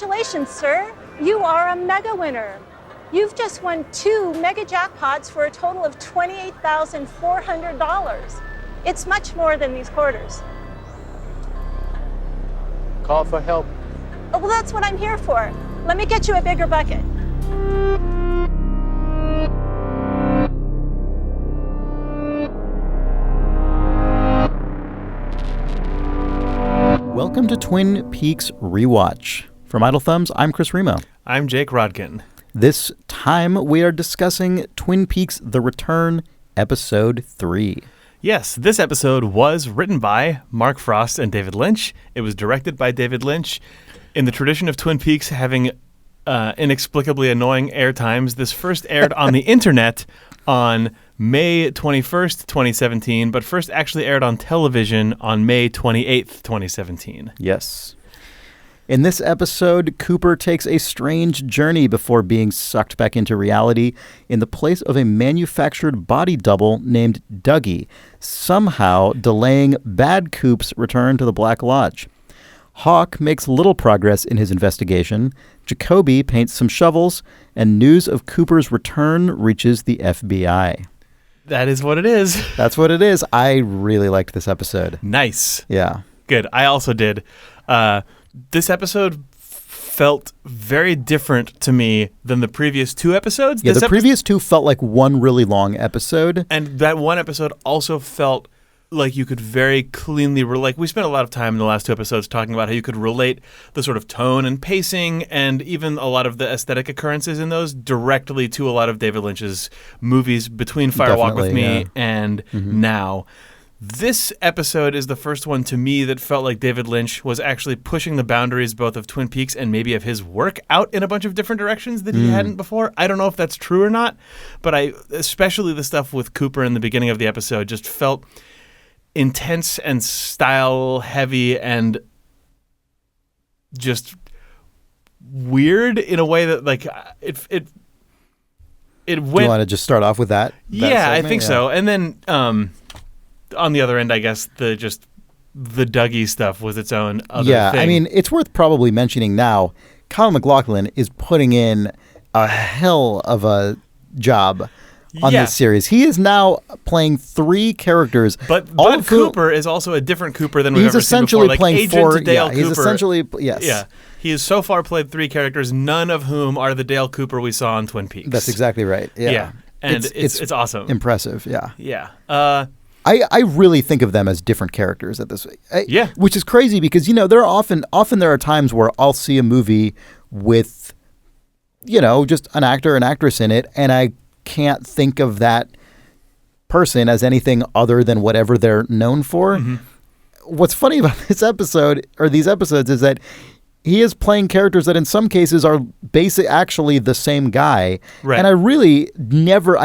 Congratulations, sir. You are a mega winner. You've just won 2 mega jackpots for a total of $28,400. It's much more than these quarters. Call for help. Oh, well, that's what I'm here for. Let me get you a bigger bucket. Welcome to Twin Peaks Rewatch. From Idle Thumbs, I'm Chris Remo. I'm Jake Rodkin. This time we are discussing Twin Peaks The Return, Episode 3. Yes, this episode was written by Mark Frost and David Lynch. It was directed by David Lynch. In the tradition of Twin Peaks having inexplicably annoying air times, this first aired on the internet on May 21st, 2017, but first actually aired on television on May 28th, 2017. Yes. In this episode, Cooper takes a strange journey before being sucked back into reality in the place of a manufactured body double named Dougie, somehow delaying Bad Coop's return to the Black Lodge. Hawk makes little progress in his investigation, Jacoby paints some shovels, and news of Cooper's return reaches the FBI. That is what it is. That's what it is. I really liked this episode. Nice. Yeah. Good. I also did. This episode felt very different to me than the previous 2 episodes. Yeah, the previous 2 felt like one really long episode. And that one episode also felt like you could very cleanly relate. We spent a lot of time in the last 2 episodes talking about how you could relate the sort of tone and pacing and even a lot of the aesthetic occurrences in those directly to a lot of David Lynch's movies between Fire Walk with Me and Now. This episode is the first one to me that felt like David Lynch was actually pushing the boundaries both of Twin Peaks and maybe of his work out in a bunch of different directions that he hadn't before. I don't know if that's true or not, but especially the stuff with Cooper in the beginning of the episode just felt intense and style heavy and just weird in a way that like it went. Do you want to just start off with that? Yeah, I think so. And then on the other end, I guess the Dougie stuff was its own other thing. Yeah, I mean, it's worth probably mentioning now, Kyle MacLachlan is putting in a hell of a job on this series. He is now playing 3 characters. But Cooper is also a different Cooper than we've ever seen before. Like playing Agent 4. Dale Cooper. He's essentially, yes. Yeah. He has so far played 3 characters, none of whom are the Dale Cooper we saw on Twin Peaks. That's exactly right. Yeah. And it's awesome. Impressive, yeah. Yeah. I really think of them as different characters at this. Yeah. Which is crazy because, there are often there are times where I'll see a movie with, just an actor and actress in it, and I can't think of that person as anything other than whatever they're known for. Mm-hmm. What's funny about this episode or these episodes is that he is playing characters that in some cases are actually the same guy. Right. And I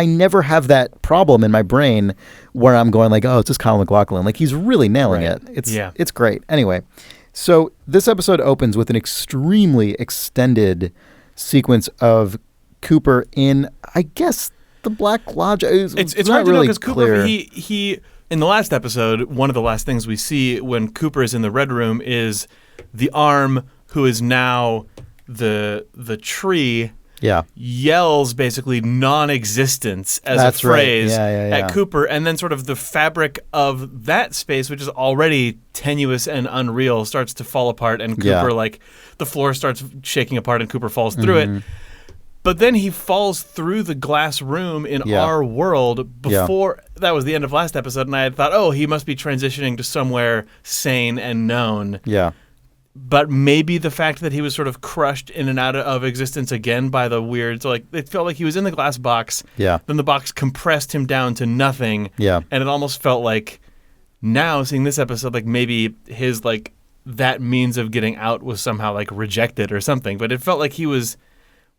never have that problem in my brain where I'm going like, oh, it's just Kyle MacLachlan. Like he's really nailing it. It's great. Anyway, so this episode opens with an extremely extended sequence of Cooper in, I guess, the Black Lodge. It's hard not to know really because Cooper, he in the last episode, one of the last things we see when Cooper is in the Red Room is the arm who is now the tree yells basically non-existence as a phrase at Cooper, and then sort of the fabric of that space, which is already tenuous and unreal, starts to fall apart, and Cooper, like, the floor starts shaking apart and Cooper falls through it. But then he falls through the glass room in our world before that was the end of last episode, and I had thought, oh, he must be transitioning to somewhere sane and known. Yeah. But maybe the fact that he was sort of crushed in and out of existence again by the weird, so like it felt like he was in the glass box. Yeah. Then the box compressed him down to nothing. Yeah. And it almost felt like now seeing this episode, like maybe his like that means of getting out was somehow like rejected or something. But it felt like he was,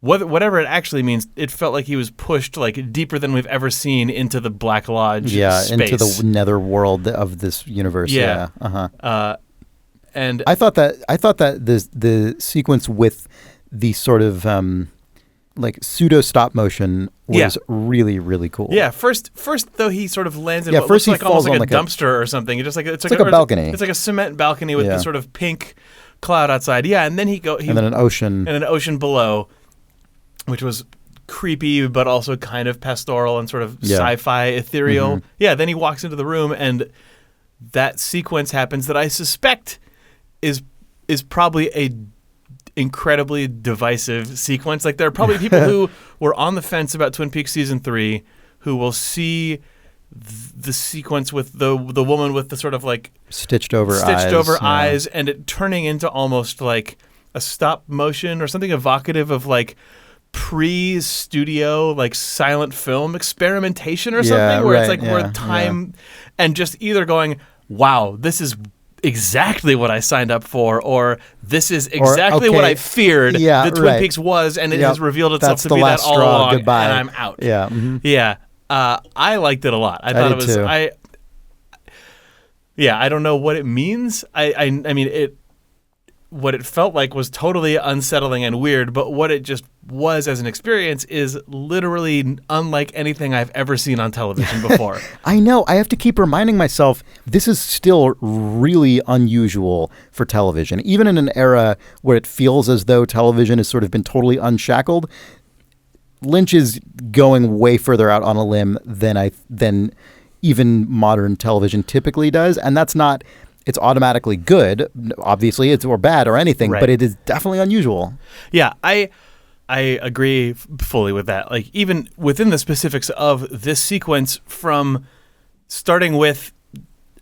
whatever it actually means, it felt like he was pushed like deeper than we've ever seen into the Black Lodge space. Into the nether world of this universe. Yeah. And I thought that the sequence with the sort of like pseudo stop motion was really, really cool. Yeah, first though he sort of lands in what first looks like falls almost like on a dumpster or something. It's like a balcony. It's like a cement balcony with the sort of pink cloud outside. Yeah, and then and then an ocean. and an ocean below, which was creepy but also kind of pastoral and sort of sci-fi ethereal. Yeah, then he walks into the room and that sequence happens that I suspect is probably a incredibly divisive sequence. Like there are probably people who were on the fence about Twin Peaks season 3 who will see the sequence with the woman with the sort of like stitched over eyes and it turning into almost like a stop motion or something evocative of like pre-studio like silent film experimentation or something where it's like where time and just either going, wow, this is exactly what I signed up for, or this is exactly what I feared that Twin Peaks was, and it has revealed itself to be that all along. Goodbye. And I'm out. Yeah. Yeah. I liked it a lot. I thought it was too. I don't know what it means. I mean what it felt like was totally unsettling and weird, but what it just was as an experience is literally unlike anything I've ever seen on television before. I know. I have to keep reminding myself this is still really unusual for television. Even in an era where it feels as though television has sort of been totally unshackled, Lynch is going way further out on a limb than even modern television typically does, and that's not. It's automatically good, obviously, or bad or anything, but it is definitely unusual. Yeah, I agree fully with that. Like even within the specifics of this sequence, from starting with,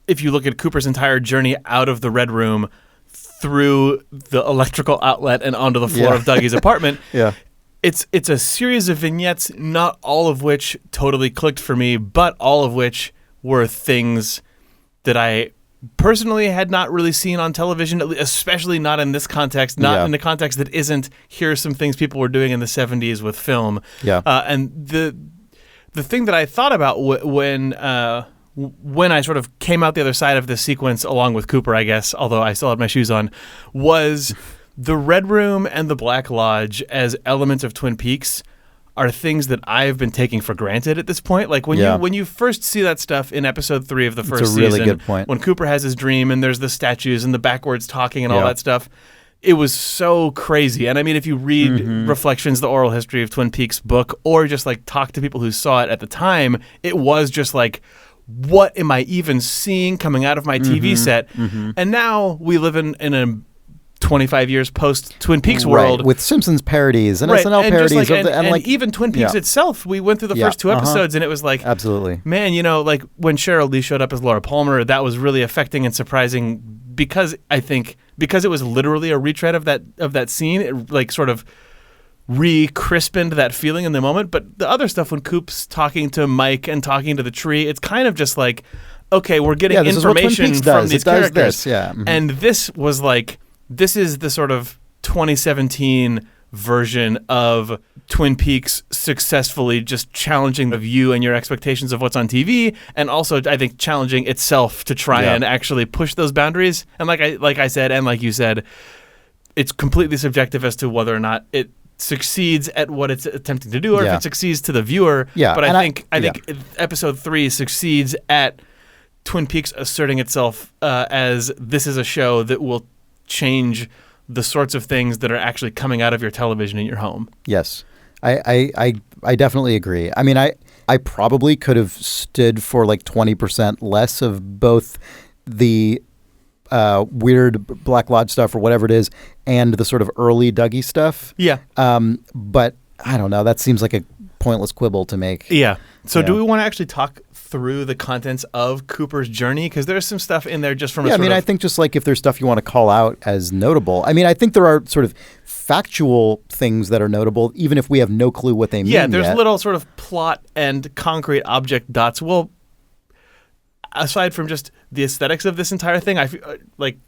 if you look at Cooper's entire journey out of the Red Room through the electrical outlet and onto the floor of Dougie's apartment. It's a series of vignettes, not all of which totally clicked for me, but all of which were things that I personally had not really seen on television, especially not in this context, not in the context that isn't here's some things people were doing in the 70s with film. And the thing that I thought about when I sort of came out the other side of this sequence along with Cooper, I guess, although I still had my shoes on, was the Red Room and the Black Lodge as elements of Twin Peaks are things that I've been taking for granted at this point. Like when you first see that stuff in episode 3 of the first season, really good point. When Cooper has his dream and there's the statues and the backwards talking and all that stuff, it was so crazy. And I mean, if you read Reflections, the Oral History of Twin Peaks book, or just like talk to people who saw it at the time, it was just like, what am I even seeing coming out of my TV set? And now we live in a 25 years post Twin Peaks world with Simpsons parodies and SNL parodies and even Twin Peaks itself. We went through the first 2 episodes and it was like, absolutely, man, you know, like when Cheryl Lee showed up as Laura Palmer, that was really affecting and surprising because it was literally a retread of that scene. It like sort of re-crispened that feeling in the moment. But the other stuff when Coop's talking to Mike and talking to the tree, it's kind of just like, okay, we're getting information from these characters. And this was like, this is the sort of 2017 version of Twin Peaks successfully just challenging the view and your expectations of what's on TV, and also I think challenging itself to try and actually push those boundaries. And like I said, and like you said, it's completely subjective as to whether or not it succeeds at what it's attempting to do, or if it succeeds to the viewer. But I think episode 3 succeeds at Twin Peaks asserting itself as this is a show that will change the sorts of things that are actually coming out of your television in your home. Yes. I definitely agree. I mean, I probably could have stood for like 20% less of both the weird Black Lodge stuff or whatever it is and the sort of early Dougie stuff. Yeah. But I don't know. That seems like a pointless quibble to make. Yeah. So do we want to actually talk through the contents of Cooper's journey? Because there's some stuff in there just from I think just like if there's stuff you want to call out as notable. I mean, I think there are sort of factual things that are notable, even if we have no clue what they mean. Yeah, there's little sort of plot and concrete object dots. Well, aside from just the aesthetics of this entire thing, I think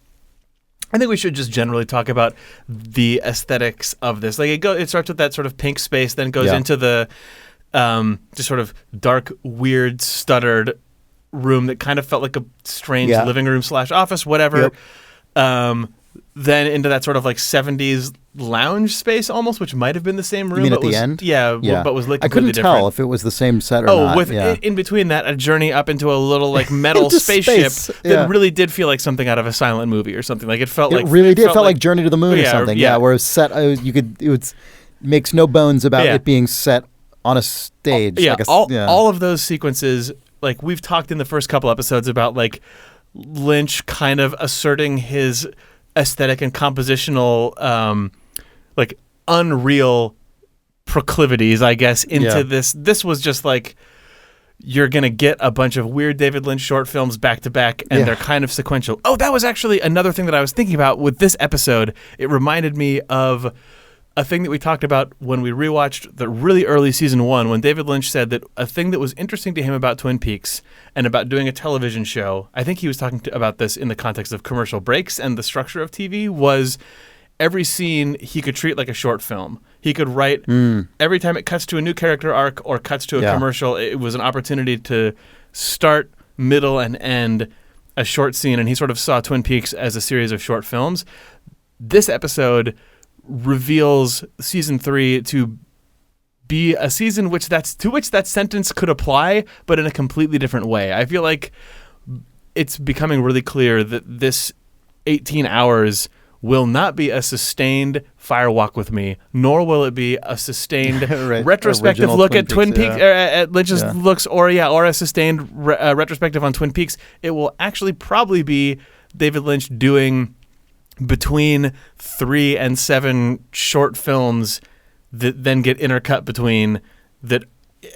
we should just generally talk about the aesthetics of this. Like it starts with that sort of pink space, then goes into the just sort of dark, weird, stuttered room that kind of felt like a strange living room / office, whatever. Then into that sort of like 70s lounge space almost, which might have been the same room. You mean but at the was, end? Yeah, but was lit I couldn't completely tell different. if it was the same set or not. With in between that, a journey up into a little like metal Into spaceship space, that really did feel like something out of a silent movie or something. Like it felt It like really did. It felt like Journey to the Moon or Yeah, something. yeah. Where it was set. It was makes no bones about Yeah. it being set on a stage. Yeah, like all of those sequences. Like we've talked in the first couple episodes about like Lynch kind of asserting his aesthetic and compositional like unreal proclivities, I guess, into this. This was just like you're going to get a bunch of weird David Lynch short films back to back, and they're kind of sequential. Oh, that was actually another thing that I was thinking about with this episode. It reminded me of a thing that we talked about when we rewatched the really early season 1, when David Lynch said that a thing that was interesting to him about Twin Peaks and about doing a television show, I think he was talking about this in the context of commercial breaks and the structure of TV, was every scene he could treat like a short film. He could write, every time it cuts to a new character arc or cuts to a commercial, it was an opportunity to start, middle, and end a short scene, and he sort of saw Twin Peaks as a series of short films. This episode reveals season 3 to be a season to which that sentence could apply, but in a completely different way. I feel like it's becoming really clear that this 18 hours will not be a sustained fire walk with me, nor will it be a sustained retrospective Original look at Twin Peaks, at Lynch's Yeah. looks, or a sustained retrospective on Twin Peaks. It will actually probably be David Lynch doing between 3 and 7 short films that then get intercut between that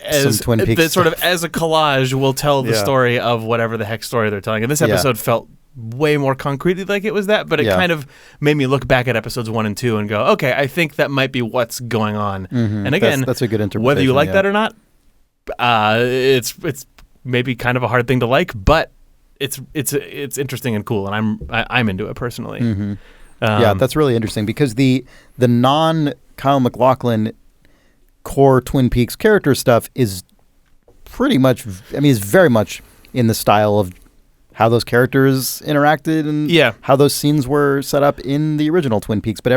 as Some Twin Peaks that sort of stuff. as a collage will tell the story of whatever the heck story they're telling. And this episode felt way more concretely like it was that, but it kind of made me look back at episodes 1 and 2 and go, okay, I think that might be what's going on. And again, that's a good interpretation. whether you like that or not, it's maybe kind of a hard thing to like, but it's interesting and cool, and I'm into it personally. That's really interesting because the non Kyle MacLachlan core Twin Peaks character stuff is pretty much, is very much in the style of how those characters interacted and how those scenes were set up in the original Twin Peaks. But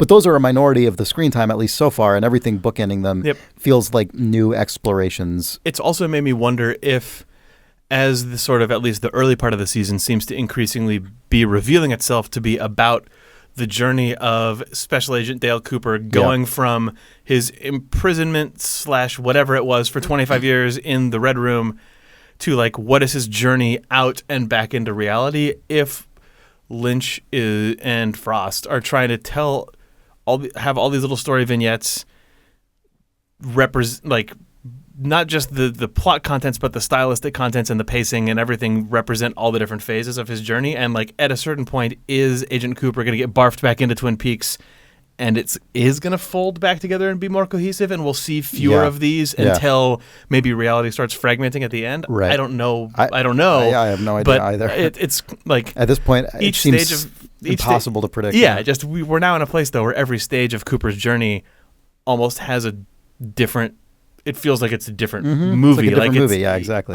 those are a minority of the screen time, at least so far, and everything bookending them feels like new explorations. It's also made me wonder if, as the sort of at least the early part of the season seems to increasingly be revealing itself to be about the journey of Special Agent Dale Cooper going from his imprisonment / whatever it was for 25 years in the Red Room to like what is his journey out and back into reality, if Lynch and Frost are trying to have all these little story vignettes represent like not just the plot contents, but the stylistic contents and the pacing and everything represent all the different phases of his journey. And like at a certain point, is Agent Cooper going to get barfed back into Twin Peaks, and it is going to fold back together and be more cohesive, and we'll see fewer of these until maybe reality starts fragmenting at the end? Right. I don't know. I don't know. I have no idea either. It's like at this point, each it seems stage of impossible to predict. Yeah, just we're now in a place though where every stage of Cooper's journey almost has a different. It feels like it's a different movie. It's like a different movie. Yeah, exactly.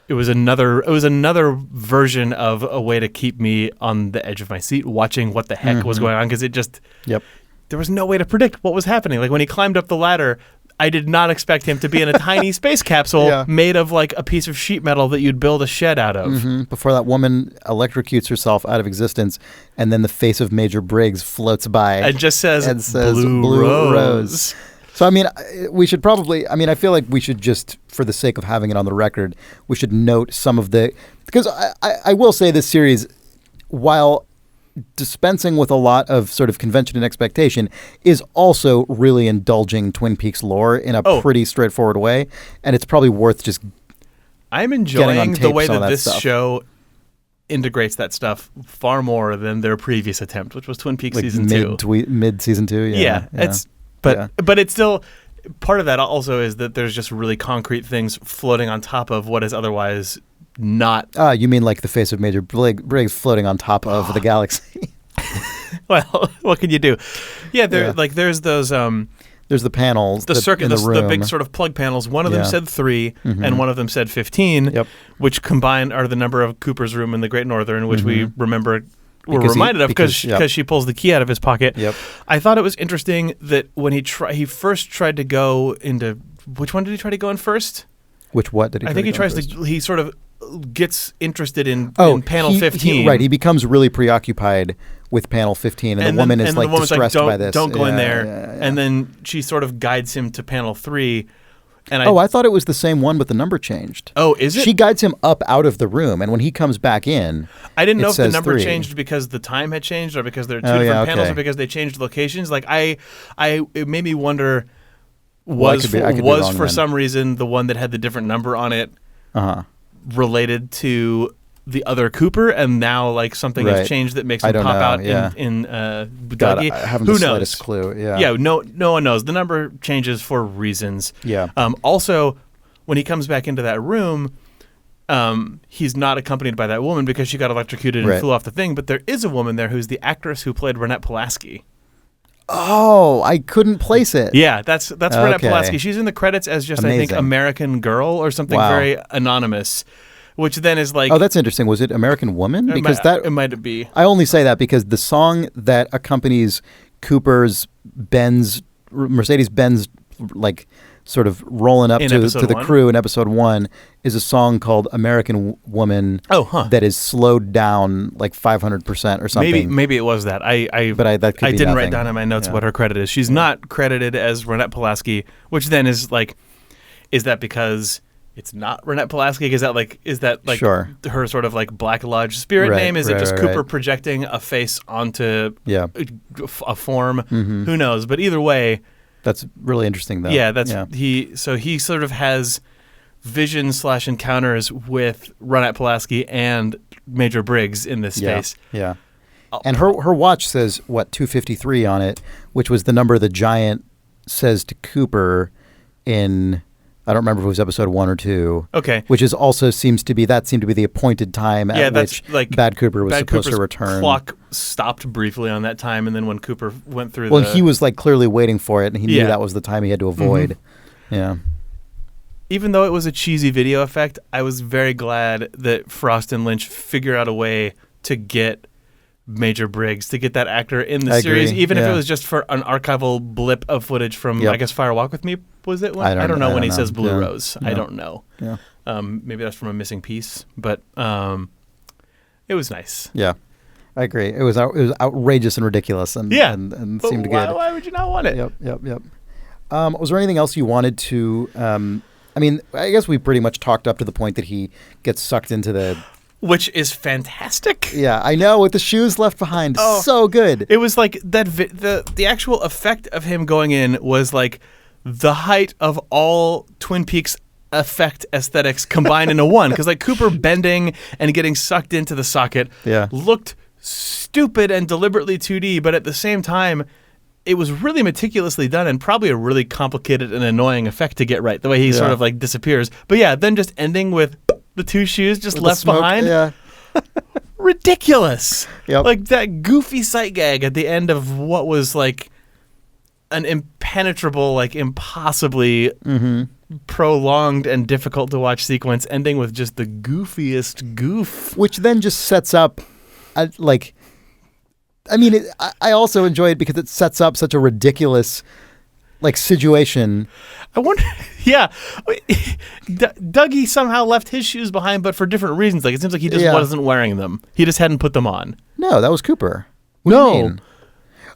It was another version of a way to keep me on the edge of my seat, watching what the heck was going on, because it just there was no way to predict what was happening. Like when he climbed up the ladder, I did not expect him to be in a tiny space capsule made of like a piece of sheet metal that you'd build a shed out of. Before that woman electrocutes herself out of existence, and then the face of Major Briggs floats by. It just says, Blue Rose. So, we should probably, I feel like we should just, for the sake of having it on the record, we should note some of because I will say this series, while dispensing with a lot of sort of convention and expectation, is also really indulging Twin Peaks lore in a pretty straightforward way. And it's probably worth just I'm enjoying the way that this stuff. show integrates that stuff far more than their previous attempt, which was Twin Peaks season 2. Mid season 2, But it's still, part of that also is that there's just really concrete things floating on top of what is otherwise not. You mean like the face of Major Briggs floating on top of the galaxy? Well, what can you do? Yeah, there's those. There's the panels, the circuit, in the room. The big sort of plug panels. One of them said 3, and one of them said 15, which combined are the number of Cooper's room in the Great Northern, which we remember we're reminded of because she pulls the key out of his pocket. Yep. I thought it was interesting that when he first tried to go into which one did he try to go in first? What did he? I think he tries first? to. He sort of gets interested in panel 15. Right, he becomes really preoccupied with panel 15, and the woman is like distressed by this. Don't go in there. Yeah. And then she sort of guides him to panel 3. And I thought it was the same one, but the number changed. Oh, is it? She guides him up out of the room, and when he comes back in, I didn't know if the number 3. changed because the time had changed, or because there are two different panels, or because they changed locations. Like it made me wonder. Was for some reason the one that had the different number on it related to the other Cooper, and now like something has changed that makes him pop out in Dougie? I haven't Who the knows? slightest clue. Yeah. No one knows. The number changes for reasons. Yeah. Also, when he comes back into that room, he's not accompanied by that woman because she got electrocuted and flew off the thing. But there is a woman there who's the actress who played Renette Pulaski. Oh, I couldn't place it. Yeah, that's Renette Pulaski. She's in the credits as just, I think, American Girl or something very anonymous, which then is like... Oh, that's interesting. Was it American Woman? Because it might be. I only say that because the song that accompanies Cooper's Mercedes-Benz, like, sort of rolling up to the crew in episode 1 is a song called American Woman that is slowed down like 500% or something. Maybe it was that. That could I be didn't nothing. write down in my notes what her credit is. She's not credited as Renette Pulaski, which then is like, is that because it's not Renette Pulaski? Is that like her sort of like Black Lodge spirit name? Is it just Cooper projecting a face onto a form? Mm-hmm. Who knows? But either way, that's really interesting, though. Yeah, he sort of has vision/encounters with Renette Pulaski and Major Briggs in this space. Yeah. And her watch says 253 on it, which was the number the Giant says to Cooper in, I don't remember if it was episode 1 or 2. Okay. Which is also seemed to be the appointed time at which Bad Cooper was supposed to return. Clock stopped briefly on that time, and then when Cooper went through he was like clearly waiting for it, and he knew that was the time he had to avoid. Mm-hmm. Yeah. Even though it was a cheesy video effect, I was very glad that Frost and Lynch figured out a way to get Major Briggs, to get that actor in the series, even if it was just for an archival blip of footage from, I guess, Fire Walk With Me, was it? I don't know when he says Blue Rose. I don't know. Yeah. Maybe that's from a missing piece, but it was nice. Yeah. I agree. It was outrageous and ridiculous, and seemed good. Why would you not want it? Yep. Was there anything else you wanted to? I mean, I guess we pretty much talked up to the point that he gets sucked into the, which is fantastic. Yeah, I know, with the shoes left behind, so good. It was like that. The actual effect of him going in was like the height of all Twin Peaks effect aesthetics combined into one. Because like Cooper bending and getting sucked into the socket looked stupid and deliberately 2D, but at the same time, it was really meticulously done and probably a really complicated and annoying effect to get right, the way he sort of like disappears. But yeah, then just ending with the two shoes just with left behind. Yeah. Ridiculous. Yep. Like that goofy sight gag at the end of what was like an impenetrable, like impossibly prolonged and difficult to watch sequence, ending with just the goofiest goof. Which then just sets up I also enjoy it because it sets up such a ridiculous, like, situation. I wonder, Dougie somehow left his shoes behind, but for different reasons. Like, it seems like he just wasn't wearing them. He just hadn't put them on. No, that was Cooper. What do you mean?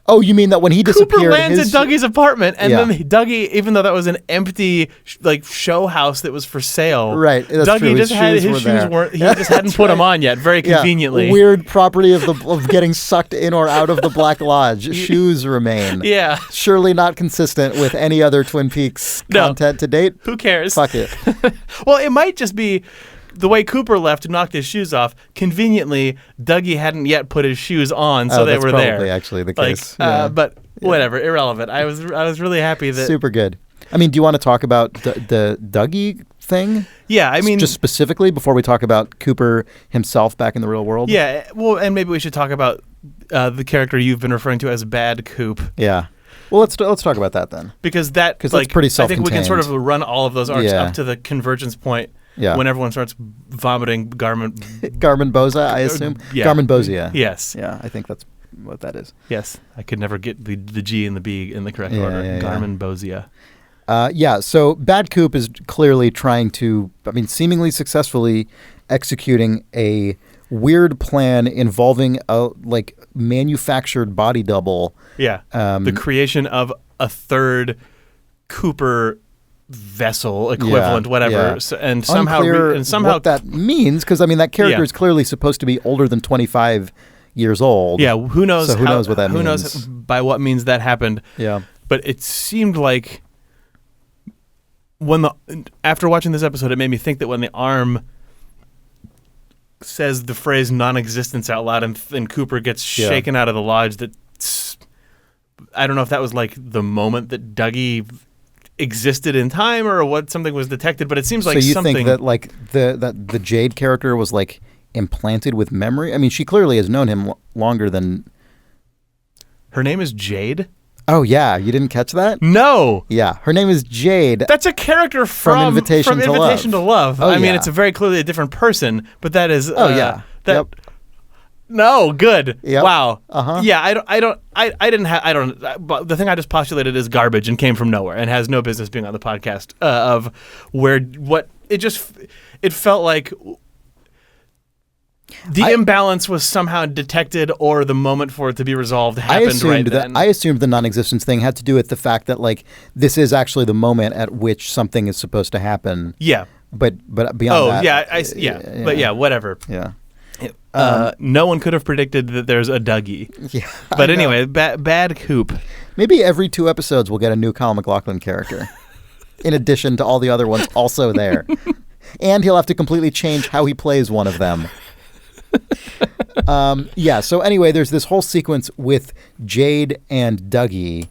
Oh, you mean that when he disappeared... Cooper lands at Dougie's apartment, and then Dougie, even though that was an empty, like, show house that was for sale... Right, that's Dougie true. just had his shoes weren't... He just hadn't put them on yet, very conveniently. Weird property of getting sucked in or out of the Black Lodge. Shoes remain. Yeah. Surely not consistent with any other Twin Peaks content to date. Who cares? Fuck it. Well, it might just be... The way Cooper left and knocked his shoes off, conveniently, Dougie hadn't yet put his shoes on, so they were there. That's probably actually the case. But whatever, irrelevant. I was really happy that... Super good. I mean, do you want to talk about the Dougie thing? Yeah, I mean... Just specifically before we talk about Cooper himself back in the real world? Yeah, well, and maybe we should talk about the character you've been referring to as Bad Coop. Yeah. Well, let's talk about that then. Because that's pretty self-contained. I think we can sort of run all of those arcs up to the convergence point. Yeah. when everyone starts vomiting Garmin Boza, I assume. Yeah. Garmin Bozia. Yes. Yeah, I think that's what that is. Yes. I could never get the G and the B in the correct Yeah, order. yeah, yeah. Garmin Bozia. So Bad Coop is clearly trying to, seemingly successfully executing a weird plan involving a manufactured body double. Yeah. The creation of a third Cooper vessel equivalent, whatever, yeah. and somehow Unclear what that means, because that character is clearly supposed to be older than 25 years old. Yeah, who knows? So who knows what that means? Who knows by what means that happened? Yeah, but it seemed like after watching this episode, it made me think that when the arm says the phrase non-existence out loud and Cooper gets shaken out of the lodge, I don't know if that was like the moment that Dougie existed in time or what, something was detected, but it seems like something. So you think that the Jade character was implanted with memory? She clearly has known him longer than. Her name is Jade? Oh yeah, you didn't catch that? No. Yeah, her name is Jade. That's a character from Invitation to Love. Oh, it's a very clearly a different person, but that is. Yep. No, good. Yep. Wow. Uh-huh. Yeah, but the thing I just postulated is garbage and came from nowhere and has no business being on the podcast. It felt like the imbalance was somehow detected, or the moment for it to be resolved happened right then. I assumed the non-existence thing had to do with the fact that this is actually the moment at which something is supposed to happen. Yeah. But beyond that. But yeah, whatever. Yeah. No one could have predicted that there's a Dougie. Yeah. But anyway, Bad Coop. Maybe every 2 episodes we'll get a new Kyle MacLachlan character, in addition to all the other ones also there. And he'll have to completely change how he plays one of them. So anyway, there's this whole sequence with Jade and Dougie.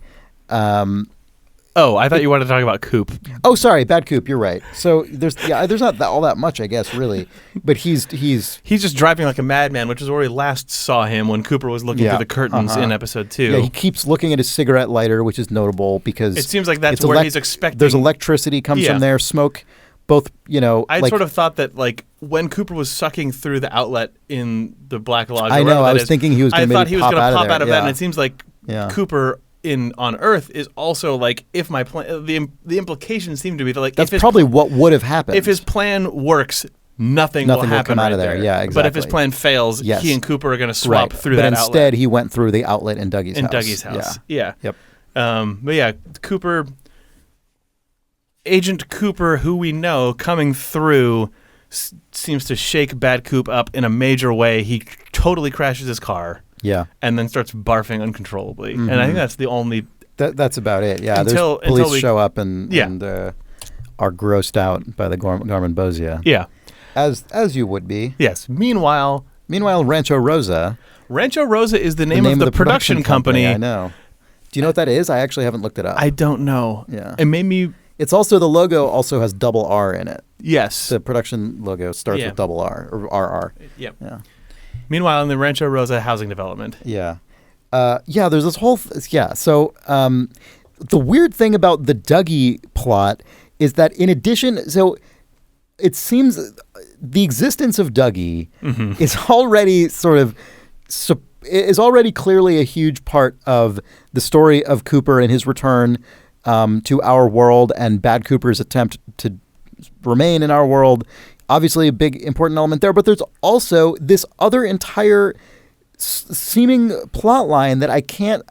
I thought you wanted to talk about Coop. Oh, sorry, Bad Coop. You're right. So there's not all that much, I guess, really. But he's just driving like a madman, which is where we last saw him when Cooper was looking through the curtains in episode 2. Yeah, he keeps looking at his cigarette lighter, which is notable because it seems like that's where he's expecting. There's electricity comes from there, smoke. Both, I sort of thought that when Cooper was sucking through the outlet in the Black Lodge. I know. I was thinking he was going to pop out of that, and it seems like Cooper on Earth is also if my plan. The implication seemed to be that that's probably what would have happened if his plan works. Nothing will happen come out of there. Yeah, exactly. But if his plan fails, he and Cooper are going to swap through that outlet. But instead, he went through the outlet in Dougie's house. In Dougie's house. Yeah. Yep. But yeah, Cooper. Agent Cooper, who we know, coming through, seems to shake Bad Coop up in a major way. He totally crashes his car. Yeah. And then starts barfing uncontrollably. Mm-hmm. And I think that's the only... That's about it, yeah. There's police show up and are grossed out by the Garmin Bozia. Yeah. As you would be. Yes. Meanwhile, Rancho Rosa. Rancho Rosa is the name of the production company. I know. Do you know what that is? I actually haven't looked it up. I don't know. Yeah. It made me... It's also, the logo also has double R in it. Yes. The production logo starts with double R, or RR. Yep. Yeah. Meanwhile, in the Rancho Rosa housing development. Yeah. There's this whole... So the weird thing about the Dougie plot is that in addition... So it seems the existence of Dougie is already is already clearly a huge part of the story of Cooper and his return to our world, and Bad Cooper's attempt to remain in our world. Obviously a big important element there, but there's also this other entire seeming plot line that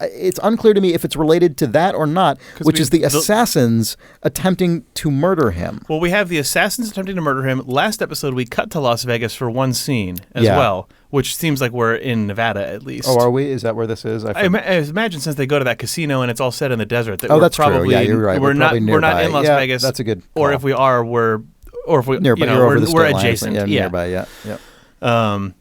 it's unclear to me if it's related to that or not, which is the assassins attempting to murder him. Well, we have the assassins attempting to murder him. Last episode, we cut to Las Vegas for one scene as well, which seems like we're in Nevada at least. Oh, are we? Is that where this is? I imagine since they go to that casino and it's all set in the desert. That's true. Yeah, you're right. We're not in Las Vegas. That's a good call. Or if we are, we're nearby, we're adjacent. Yeah, nearby. Yeah. Yep.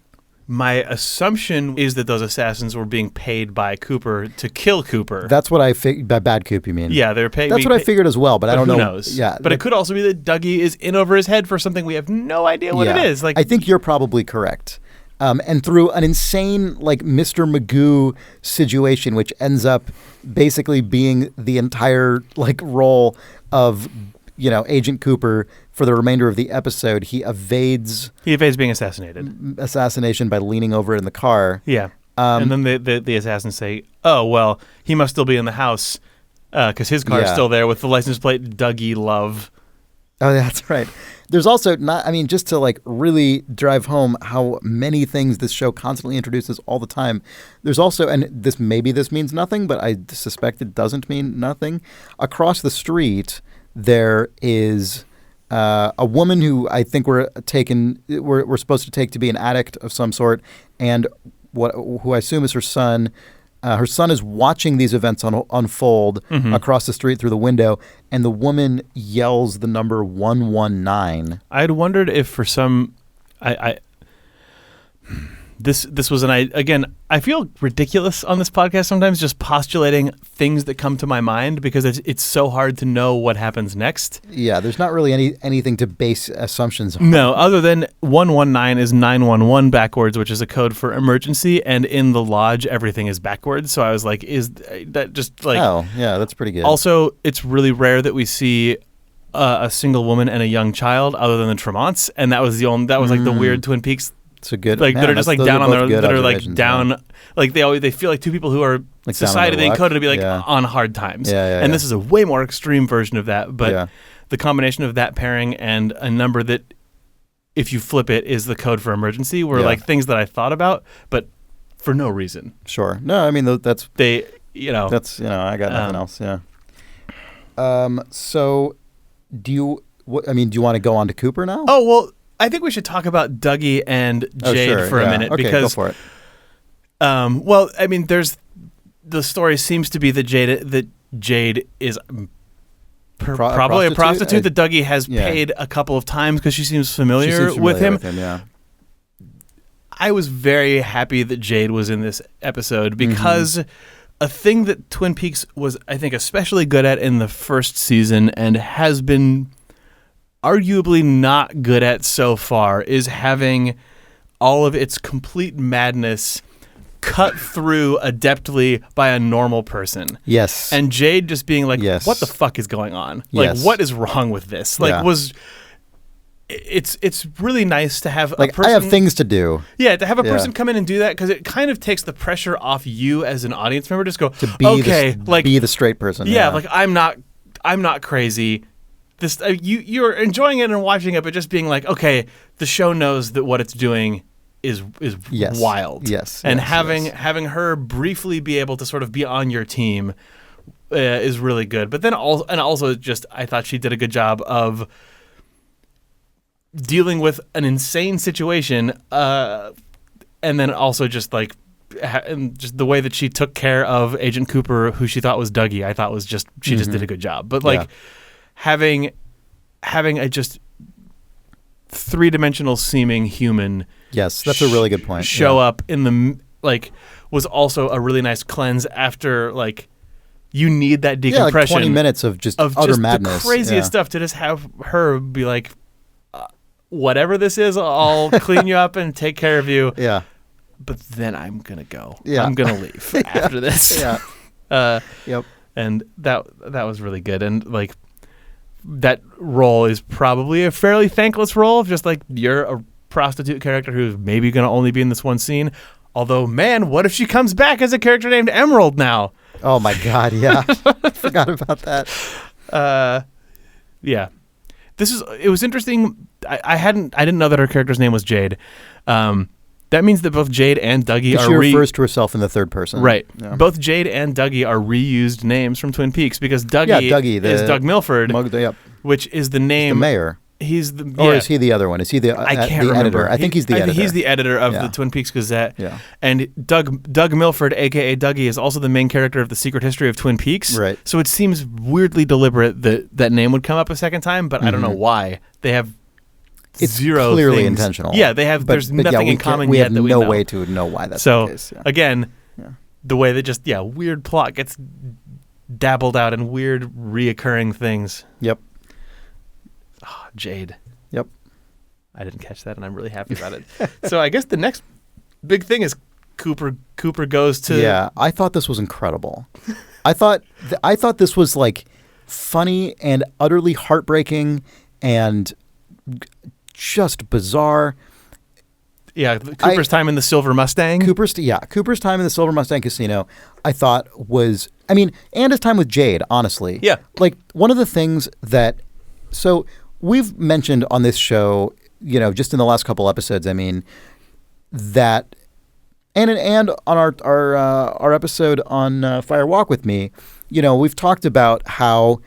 My assumption is that those assassins were being paid by Cooper to kill Cooper. That's what I figured. By Bad Coop, you mean? Yeah, they're paying. That's what I figured as well, but I don't know. Who knows? Yeah, but it could also be that Dougie is in over his head for something we have no idea what it is. I think you're probably correct. And through an insane Mr. Magoo situation, which ends up basically being the entire role of Agent Cooper for the remainder of the episode. He evades being assassinated. Assassination by leaning over in the car. Yeah. And then the assassins say, "Oh, well, he must still be in the house because his car is still there with the license plate Dougie Love." Oh, that's right. There's also just to like really drive home how many things this show constantly introduces all the time. There's also, and this means nothing, but I suspect it doesn't mean nothing. Across the street, there is a woman who I think we're supposed to take to be an addict of some sort, and who I assume is her son. Her son is watching these events unfold across the street through the window, and the woman yells the number 119. I'd wondered if for some, this was I feel ridiculous on this podcast sometimes, just postulating things that come to my mind because it's so hard to know what happens next. Yeah, there's not really anything to base assumptions on. No, other than 119 is 911 backwards, which is a code for emergency, and in the lodge everything is backwards. So I was like, is that just like? Oh, yeah, that's pretty good. Also, it's really rare that we see a single woman and a young child, other than the Tremonts, and that was like the weird Twin Peaks. It's a good that are just like down on their that are like down yeah. like they feel like two people who are like societally encoded to be like on hard times. And this is a way more extreme version of that. But the combination of that pairing and a number that, if you flip it, is the code for emergency were like things that I thought about, but for no reason. Sure. No, I mean that's I got nothing else. Yeah. So, do you want to go on to Cooper now? Oh well. I think we should talk about Dougie and Jade for a minute because go for it. Well, I mean, the story seems to be that Jade is probably a prostitute that Dougie has paid a couple of times because she seems familiar with him. Yeah. I was very happy that Jade was in this episode because a thing that Twin Peaks was, I think, especially good at in the first season and has been arguably not good at so far is having all of its complete madness cut through adeptly by a normal person. Yes. And Jade just being like, what the fuck is going on? Like, what is wrong with this? Like, it's really nice to have like, a person... I have things to do. Yeah, to have a person come in and do that, because it kind of takes the pressure off you as an audience member. Just go, to be be the straight person. Yeah, like, I'm not crazy. This you're enjoying it and watching it, but just being like, okay, the show knows that what it's doing is wild. Yes. And having her briefly be able to sort of be on your team is really good. But then also just I thought she did a good job of dealing with an insane situation, and then also just like just the way that she took care of Agent Cooper, who she thought was Dougie. I thought was just just did a good job. But like. Having a just three-dimensional seeming human, yes, that's a really good point. Show up in the was also a really nice cleanse after like you need that decompression. Like 20 minutes of utter madness, the craziest stuff to just have her be like, whatever this is, I'll clean you up and take care of you. Yeah, but then I'm gonna go. Yeah, I'm gonna leave after this. Yeah. Yep. And that was really good, and like. That role is probably a fairly thankless role of just like you're a prostitute character who's maybe going to only be in this one scene. Although, man, what if she comes back as a character named Emerald now? Oh my God, yeah. I forgot about that. Yeah. It was interesting. I didn't know that her character's name was Jade. That means that both Jade and Dougie are... She refers to herself in the third person. Right. Yeah. Both Jade and Dougie are reused names from Twin Peaks because Dougie is Doug Milford, which is the name... He's the mayor. He's the... Or is he the other one? Is he the editor? I think he's the editor. I think he's the editor of the Twin Peaks Gazette. Yeah. And Doug Milford, a.k.a. Dougie, is also the main character of The Secret History of Twin Peaks. Right. So it seems weirdly deliberate that name would come up a second time, but I don't know why. They have... It's zero clearly things. intentional. Yeah, they have. There's nothing in common we yet have that we no know. way to know why that's so, the case. Yeah. Again, the way that just weird plot gets dabbled out in weird reoccurring things. Yep. Oh, Jade. Yep. I didn't catch that, and I'm really happy about it. So I guess the next big thing is Cooper goes to. Yeah, I thought this was incredible. I thought this was like funny and utterly heartbreaking and just bizarre. Yeah, Cooper's time in the Silver Mustang. Cooper's time in the Silver Mustang Casino, I thought was, and his time with Jade, honestly. Yeah. Like, one of the things that, so we've mentioned on this show, just in the last couple episodes, that, and on our episode on Fire Walk with Me, we've talked about how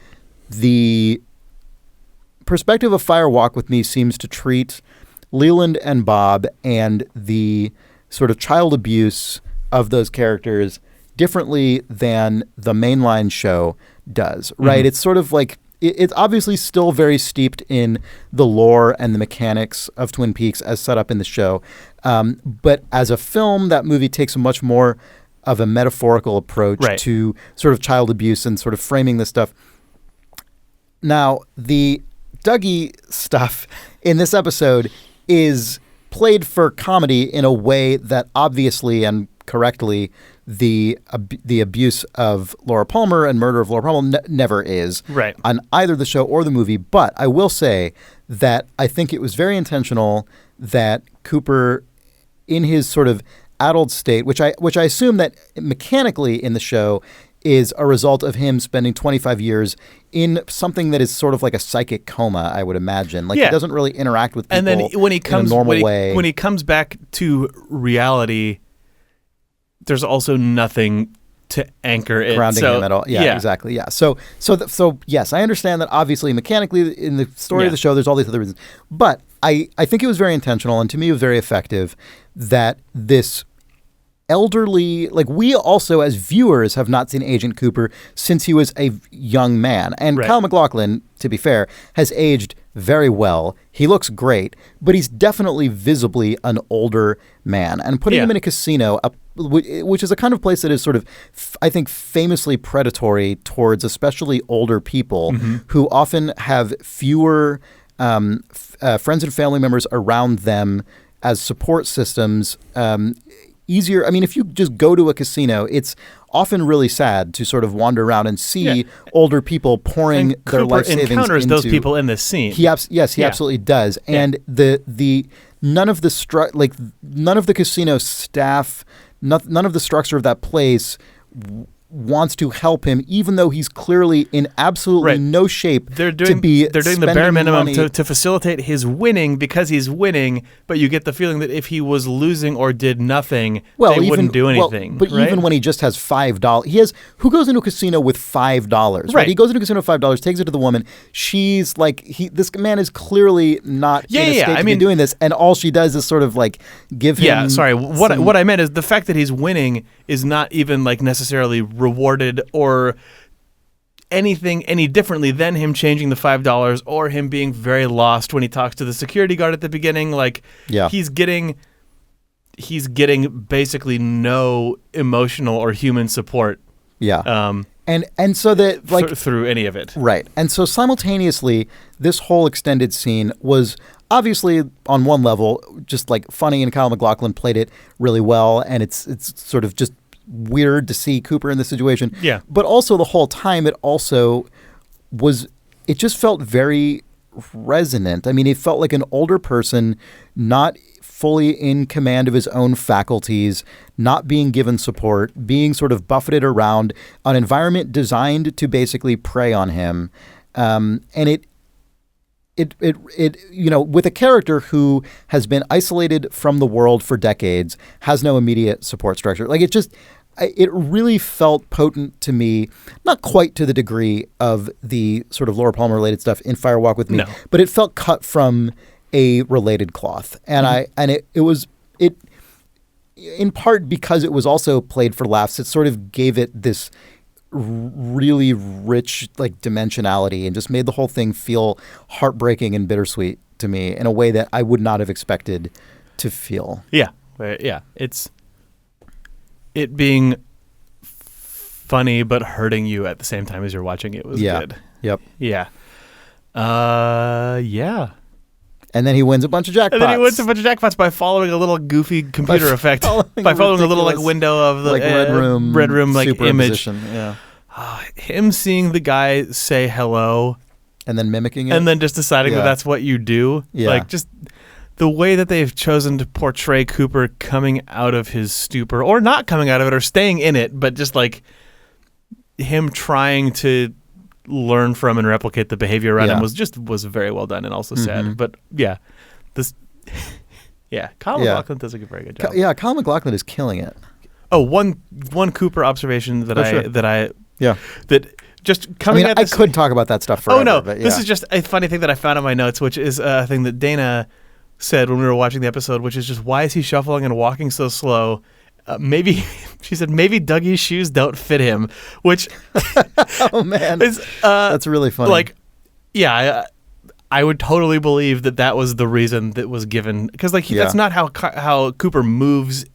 the perspective of Fire Walk with Me seems to treat Leland and Bob and the sort of child abuse of those characters differently than the mainline show does, right? Mm-hmm. It's sort of like, it's obviously still very steeped in the lore and the mechanics of Twin Peaks as set up in the show. But as a film, that movie takes a much more of a metaphorical approach to sort of child abuse and sort of framing this stuff. Now, the Dougie stuff in this episode is played for comedy in a way that obviously and correctly the abuse of Laura Palmer and murder of Laura Palmer never is on either the show or the movie. But I will say that I think it was very intentional that Cooper, in his sort of adult state, which I assume that mechanically in the show is a result of him spending 25 years in something that is sort of like a psychic coma, I would imagine. Like, he doesn't really interact with people in a normal way. When he comes back to reality, there's also nothing to anchor it. Grounding him at all. Yeah, exactly. Yeah. So yes, I understand that obviously mechanically in the story of the show, there's all these other reasons. But I think it was very intentional, and to me it was very effective that this elderly, like, we also as viewers have not seen Agent Cooper since he was a young man. And Kyle MacLachlan, to be fair, has aged very well. He looks great, but he's definitely visibly an older man. And putting him in a casino, which is a kind of place that is sort of, I think, famously predatory towards especially older people who often have fewer friends and family members around them as support systems, easier. If you just go to a casino, it's often really sad to sort of wander around and see older people pouring their life savings into. Encounters those people in this scene. He absolutely does. And the none of the casino staff, none of the structure of that place wants to help him, even though he's clearly in absolutely no shape they're doing the bare minimum to facilitate his winning because he's winning, but you get the feeling that if he was losing or did nothing, they wouldn't do anything. But even when he just has $5, who goes into a casino with $5? Right? He goes into a casino with $5, takes it to the woman. She's like, this man is clearly not in a state to be doing this, and all she does is sort of like give him. Yeah, sorry. What I meant is the fact that he's winning is not even like necessarily rewarded or anything any differently than him changing the $5 or him being very lost when he talks to the security guard at the beginning. Like, he's getting basically no emotional or human support. Yeah. And so that, like, through any of it. Right. And so simultaneously, this whole extended scene was obviously on one level just like funny, and Kyle MacLachlan played it really well, and it's sort of just weird to see Cooper in this situation. Yeah. But also the whole time it just felt very resonant. It felt like an older person not fully in command of his own faculties, not being given support, being sort of buffeted around an environment designed to basically prey on him. And it with a character who has been isolated from the world for decades, has no immediate support structure. Like, it really felt potent to me, not quite to the degree of the sort of Laura Palmer related stuff in Fire Walk with Me, but it felt cut from a related cloth. And it was in part because it was also played for laughs. It sort of gave it this really rich like dimensionality and just made the whole thing feel heartbreaking and bittersweet to me in a way that I would not have expected to feel. Yeah. It's it being funny but hurting you at the same time as you're watching it was good. Yep. Yeah. Yeah. And then he wins a bunch of jackpots. By following a little goofy computer effect. By following a little like window of the like red room like image. Yeah. him seeing the guy say hello And then mimicking it. and then just deciding that Yeah. that's what you do. Yeah. Like, just the way that they've chosen to portray Cooper coming out of his stupor, or not coming out of it, or staying in it, but just like him trying to learn from and replicate the behavior around him was very well done and also sad. But yeah, Kyle MacLachlan does a very good job. Kyle MacLachlan is killing it. Oh, one Cooper observation that just coming at this, I could talk about that stuff forever. Oh no, but this is just a funny thing that I found in my notes, which is a thing that Dana said when we were watching the episode, which is just, why is he shuffling and walking so slow? Maybe she said maybe Dougie's shoes don't fit him, which oh man, is that's really funny. Like, yeah, I would totally believe that was the reason that was given, because like that's not how Cooper moves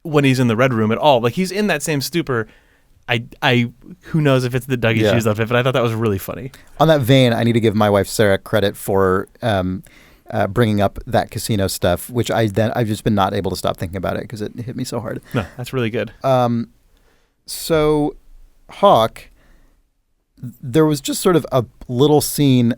when he's in the Red Room at all. Like, he's in that same stupor. I who knows if it's the Dougie shoes don't fit, but I thought that was really funny. On that vein, I need to give my wife Sarah credit for bringing up that casino stuff, which I've just been not able to stop thinking about it because it hit me so hard. No, that's really good. So Hawk, there was just sort of a little scene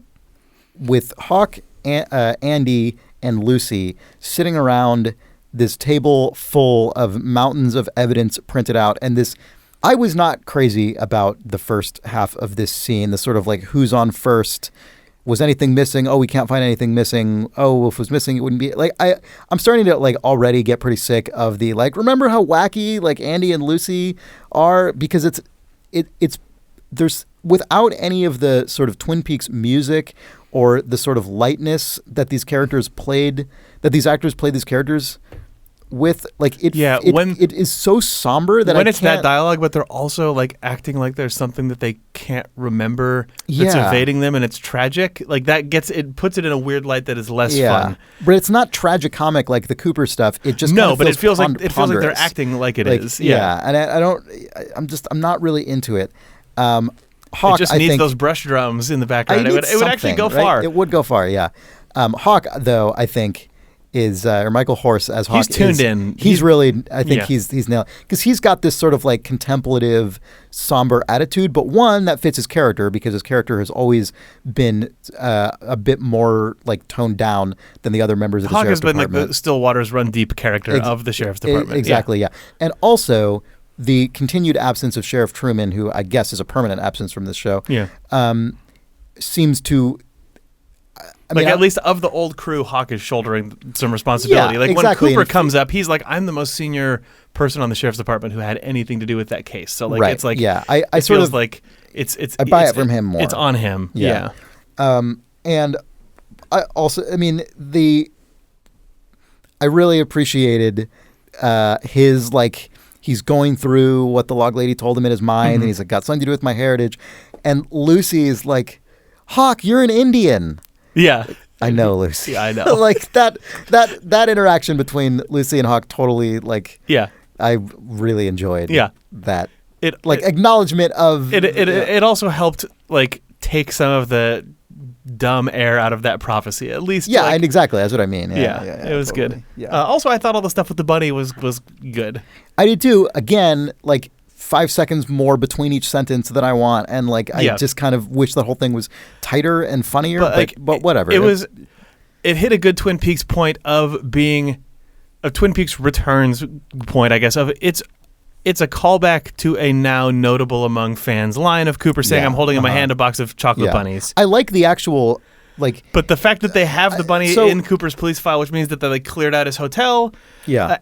with Hawk, Andy, and Lucy sitting around this table full of mountains of evidence printed out, and this. I was not crazy about the first half of this scene, the sort of like who's on first. Was anything missing? Oh, we can't find anything missing. Oh, if it was missing, it wouldn't be like I'm starting to like already get pretty sick of the like. Remember how wacky like Andy and Lucy are, because it's there's without any of the sort of Twin Peaks music or the sort of lightness that these actors played these characters with, like it is so somber that when it's that dialogue, but they're also like acting like there's something that they can't remember that's evading them, and it's tragic. Like that puts it in a weird light that is less fun. But it's not tragicomic like the Cooper stuff. It just but it feels like they're acting like it is. Yeah, and I'm not really into it. Hawk, it just needs those brush drums in the background. It would actually go far. It would go far. Yeah. Hawk, though, I think is or Michael Horse as Hawk. He's tuned in. He's really. I think he's nailed, because he's got this sort of like contemplative, somber attitude, but one that fits his character, because his character has always been a bit more like toned down than the other members of the sheriff's department. Hawk has been like the still waters run deep character of the sheriff's department. Exactly. Yeah, and also the continued absence of Sheriff Truman, who I guess is a permanent absence from this show. Yeah. Seems to. At least of the old crew, Hawk is shouldering some responsibility. Yeah, like exactly. When Cooper comes up, he's like, I'm the most senior person on the sheriff's department who had anything to do with that case. So like, it's like, I sort of like it's I buy it from him more. It's on him. Yeah. And I also, I really appreciated his like, he's going through what the log lady told him in his mind, and he's like, got something to do with my heritage. And Lucy's like, Hawk, you're an Indian. Yeah. I know, Lucy. Yeah, I know. Like that interaction between Lucy and Hawk totally like. Yeah. I really enjoyed. Yeah. That acknowledgement of. It also helped like take some of the dumb air out of that prophecy, at least. Yeah, and exactly. That's what I mean. Yeah, it was totally good. Yeah. Also, I thought all the stuff with the bunny was good. I did too. Again, like 5 seconds more between each sentence than I want, and like I just kind of wish the whole thing was tighter and funnier. But whatever. It hit a good Twin Peaks point of being a Twin Peaks Returns point, I guess. Of it's a callback to a now notable among fans line of Cooper saying, "I'm holding in my hand a box of chocolate bunnies." I like the actual. But the fact that they have the bunny in Cooper's police file, which means that they cleared out his hotel,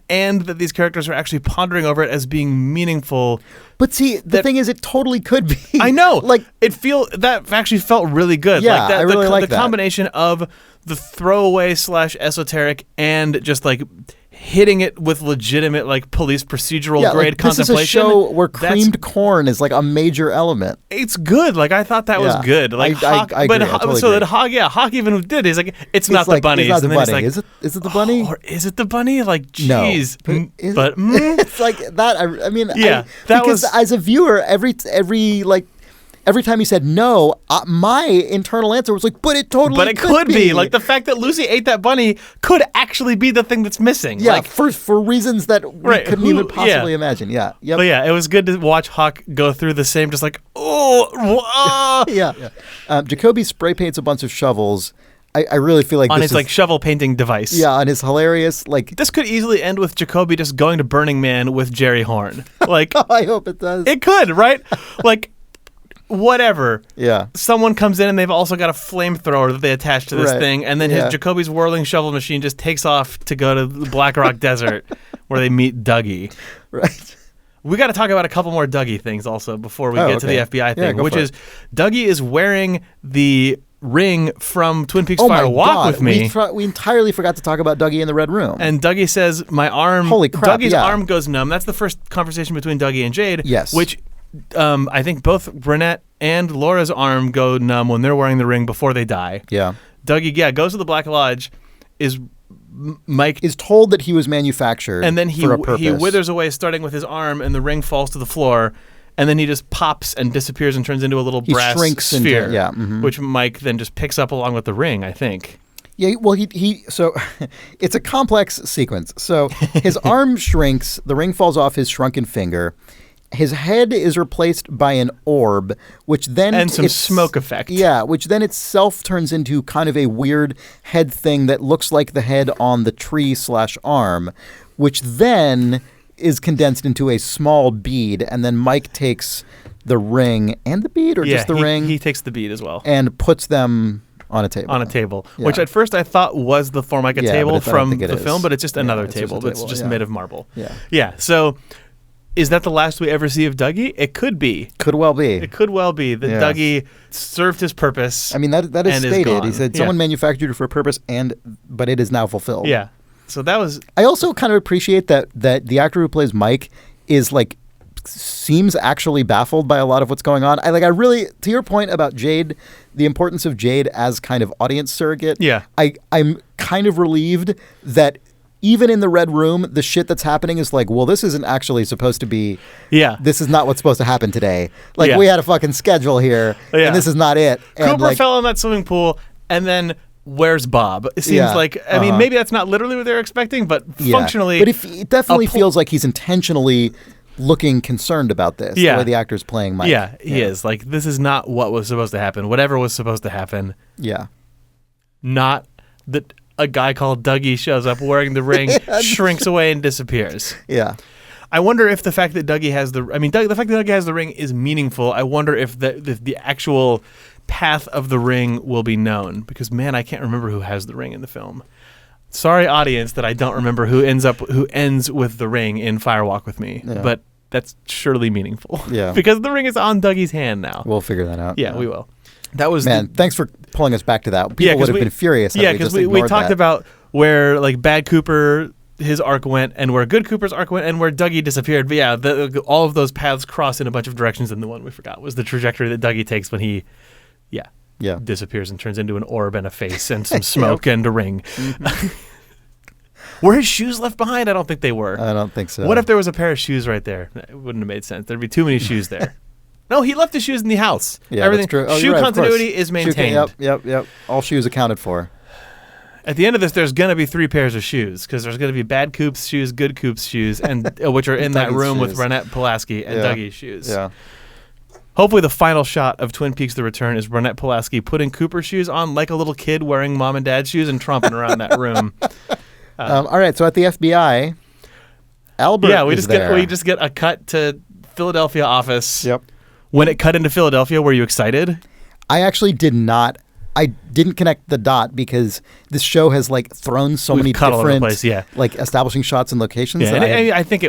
and that these characters are actually pondering over it as being meaningful. But see, the thing is, it totally could be. I know, that actually felt really good. Yeah, I really like the combination of the throwaway / esoteric and just like hitting it with legitimate like police procedural grade contemplation. This is a show where creamed corn is like a major element. It's good. Like I thought that was good. Like Hawk, I agree. Hawk even did. He's like, it's not the bunny. It's not the bunny. Like, is it the bunny? Or is it the bunny? Like, jeez. No. It's like that. I mean, that because as a viewer, every like. every time he said no, my internal answer was like, but it totally But it could be. Like, the fact that Lucy ate that bunny could actually be the thing that's missing. Yeah, like, for reasons that we couldn't even possibly imagine. Yeah. Yep. But yeah, it was good to watch Hawk go through the same, just like, Yeah. Jacoby spray paints a bunch of shovels. I really feel like on this his like shovel painting device. Yeah, on his hilarious like. This could easily end with Jacoby just going to Burning Man with Jerry Horn. Like, I hope it does. It could, right? Like, whatever. Yeah. Someone comes in and they've also got a flamethrower that they attach to this thing, and then his Jacoby's whirling shovel machine just takes off to go to the Black Rock Desert, where they meet Dougie. Right. We got to talk about a couple more Dougie things also before we get to the FBI thing, which is Dougie is wearing the ring from Twin Peaks Fire Walk with Me. We entirely forgot to talk about Dougie in the Red Room. And Dougie says, my arm... Holy crap, Dougie's arm goes numb. That's the first conversation between Dougie and Jade. Yes. Which I think both Burnett and Laura's arm go numb when they're wearing the ring before they die. Yeah. Dougie, goes to the Black Lodge, Mike is told that he was manufactured and then for a purpose. He withers away starting with his arm, and the ring falls to the floor. And then he just pops and disappears and turns into a little brass sphere, which Mike then just picks up along with the ring, I think. Yeah, well, so it's a complex sequence. So his arm shrinks, the ring falls off his shrunken finger. His head is replaced by an orb, which then... And some smoke effect. Yeah, which then itself turns into kind of a weird head thing that looks like the head on the tree/arm, which then is condensed into a small bead, and then Mike takes the ring and the bead, or just the ring? He takes the bead as well. And puts them on a table. Which at first I thought was the Formica table from the film, but it's just another table. It's just made of marble. Yeah, so... Is that the last we ever see of Dougie? It could be. Could well be. It could well be that Dougie served his purpose. I mean, that is stated. He said someone manufactured it for a purpose, but it is now fulfilled. Yeah. So that was... I also kind of appreciate that the actor who plays Mike is like seems actually baffled by a lot of what's going on. I really, to your point about Jade, the importance of Jade as kind of audience surrogate. Yeah. I'm kind of relieved that even in the Red Room, the shit that's happening is like, well, this isn't actually supposed to be. Yeah. This is not what's supposed to happen today. Like, we had a fucking schedule here, and this is not it. And Cooper fell in that swimming pool, and then where's Bob? It seems like, I mean, maybe that's not literally what they're expecting, but functionally. But it definitely feels like he's intentionally looking concerned about this, the way the actor's playing Mike. Yeah, he is. Like, this is not what was supposed to happen. Whatever was supposed to happen. Yeah. Not that a guy called Dougie shows up wearing the ring, shrinks away, and disappears. Yeah. I wonder if the fact that Dougie has the fact that Dougie has the ring is meaningful. I wonder if the actual path of the ring will be known, because man, I can't remember who has the ring in the film. Sorry, audience, that I don't remember who ends with the ring in Fire Walk with Me, but that's surely meaningful. Yeah. Because the ring is on Dougie's hand now. We'll figure that out. Yeah, we will. That was thanks for pulling us back to that. People would have been furious. Yeah, because we talked about where like Bad Cooper, his arc went, and where Good Cooper's arc went, and where Dougie disappeared. But yeah, all of those paths cross in a bunch of directions, and the one we forgot was the trajectory that Dougie takes when he, disappears and turns into an orb and a face and some smoke and a ring. Mm-hmm. Were his shoes left behind? I don't think they were. I don't think so. What if there was a pair of shoes right there? It wouldn't have made sense. There'd be too many shoes there. No, he left his shoes in the house. Yeah, everything. That's true. Oh, shoe continuity is maintained. Yep. All shoes accounted for. At the end of this, there's going to be 3 pairs of shoes, because there's going to be Bad Coop's shoes, Good Coop's shoes, and which are in that room with Ronette Pulaski and Dougie's shoes. Yeah. Hopefully the final shot of Twin Peaks: The Return is Ronette Pulaski putting Cooper's shoes on like a little kid wearing mom and dad's shoes and tromping around that room. All right, so at the FBI, Albert we just get a cut to Philadelphia office. Yep. When it cut into Philadelphia, were you excited? I actually did not. I didn't connect the dot because this show has like thrown so many different like establishing shots and locations. Yeah, and I think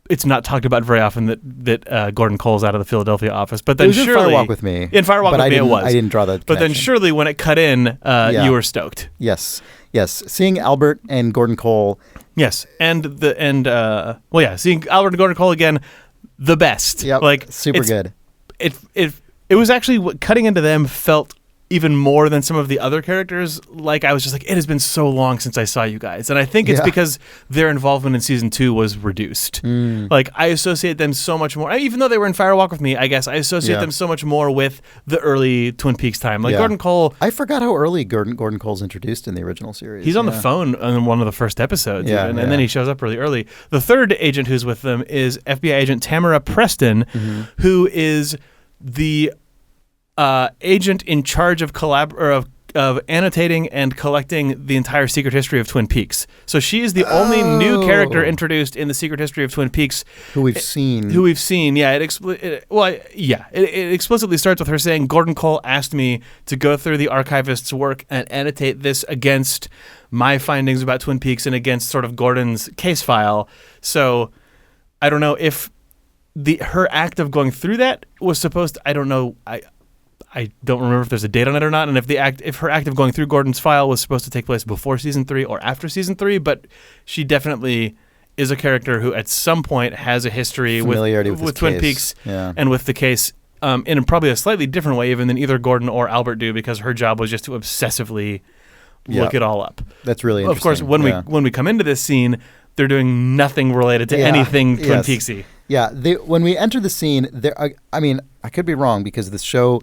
it's not talked about very often that Gordon Cole's out of the Philadelphia office. But then surely in Fire Walk with Me. In Fire Walk with Me, it was. I didn't draw that. But then surely when it cut in, you were stoked. Yes. Seeing Albert and Gordon Cole. Yes, seeing Albert and Gordon Cole again, the best. Yep. Like super good. It was actually cutting into them felt even more than some of the other characters. Like, I was just like, it has been so long since I saw you guys. And I think it's because their involvement in season 2 was reduced. Like, I associate them so much more, even though they were in Fire Walk with Me, I guess I associate them so much more with the early Twin Peaks time. Like Gordon Cole. I forgot how early Gordon Cole's introduced in the original series. He's on the phone in one of the first episodes, and then he shows up really early. The third agent who's with them is FBI agent Tamara Preston, who is the agent in charge of of annotating and collecting the entire secret history of Twin Peaks. So she is the only new character introduced in the secret history of Twin Peaks. Who we've seen. Yeah. It explicitly starts with her saying, Gordon Cole asked me to go through the archivist's work and annotate this against my findings about Twin Peaks and against sort of Gordon's case file. So I don't know if her act of going through that was supposed to, I don't know, I don't remember if there's a date on it or not, and if her act of going through Gordon's file was supposed to take place before season 3 or after season 3, but she definitely is a character who at some point has a history with Twin Peaks and with the case in probably a slightly different way even than either Gordon or Albert do, because her job was just to obsessively look it all up. That's really interesting. Of course, when we come into this scene, they're doing nothing related to anything Twin Peaksy. Yeah, when we enter the scene, I could be wrong because the show